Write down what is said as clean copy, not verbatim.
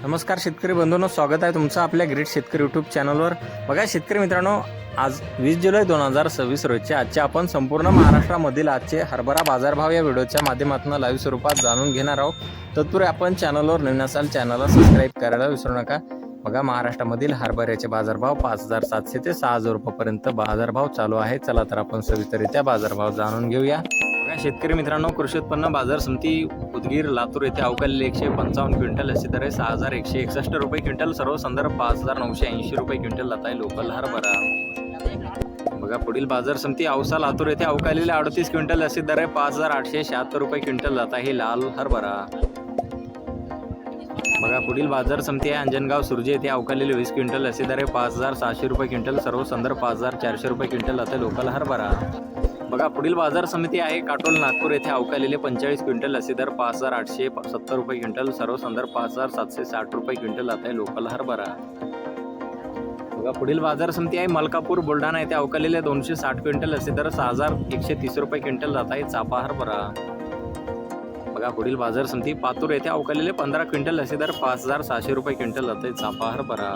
नमस्कार शेतकरी बंधूंनो, स्वागत आहे तुमचं आपल्या ग्रेट शेतकरी यूट्यूब चॅनलवर। बघा शेतकरी मित्रांनो, आज 20 जुलै 2026 रोजचे आजचे आपण संपूर्ण महाराष्ट्रामधील आजचे हरभरा बाजारभाव या व्हिडिओच्या माध्यमातून लाईव्ह स्वरूपात जाणून घेणार आहोत। तत्पूर्वी आपण चॅनलवर नवीन असाल चॅनलला सबस्क्राइब करायला विसरू नका। बघा महाराष्ट्रामधील हरभऱ्याचे बाजारभाव 5700 ते 6000 रुपयांपर्यंत बाजारभाव चालू आहे। चला तर आपण सविस्तररित्या बाजारभाव जाणून घेऊया। शेतकरी मित्रांनो, कृषी उत्पन्न बाजार समिती उदगीर लातूर येथे अवकालेले 155 क्विंटल अशी दर 6161 रुपये क्विंटल, सर्व संदर्भ 5980 रुपये क्विंटल जात आहे लोकल हरभरा। बघा पुढील बाजार समिती औसा लातूर येथे अवकालेले 38 क्विंटल अशी दर 5876 रुपये क्विंटल जात आहे लाल हरभरा। बघा पुढील बाजार समिती आहे अंजनगाव सुरजे येथे अवकालेले 20 क्विंटल अशी दर 5700 रुपये क्विंटल, सर्व संदर्भ 5400 रुपये क्विंटल जात आहे लोकल हरभरा। बघा पुढील बाजार समिती आहे काटोल नागपूर येथे अवकालेले 45 क्विंटल अशी दर 5870 रुपये क्विंटल, सर्व संदर्भ 5760 रुपये क्विंटल जात आहे लोकल हरभरा। बघा पुढील बाजार समिती आहे मलकापूर बुलढाणा येथे अवकालेले 260 क्विंटल अशी दर 6130 रुपये क्विंटल जात आहे चापा हरभरा। बघा पुढील बाजार समिती पातूर येथे अवकालेले 15 क्विंटल अशी दर 5600 रुपये क्विंटल जात आहे चापा हरभरा।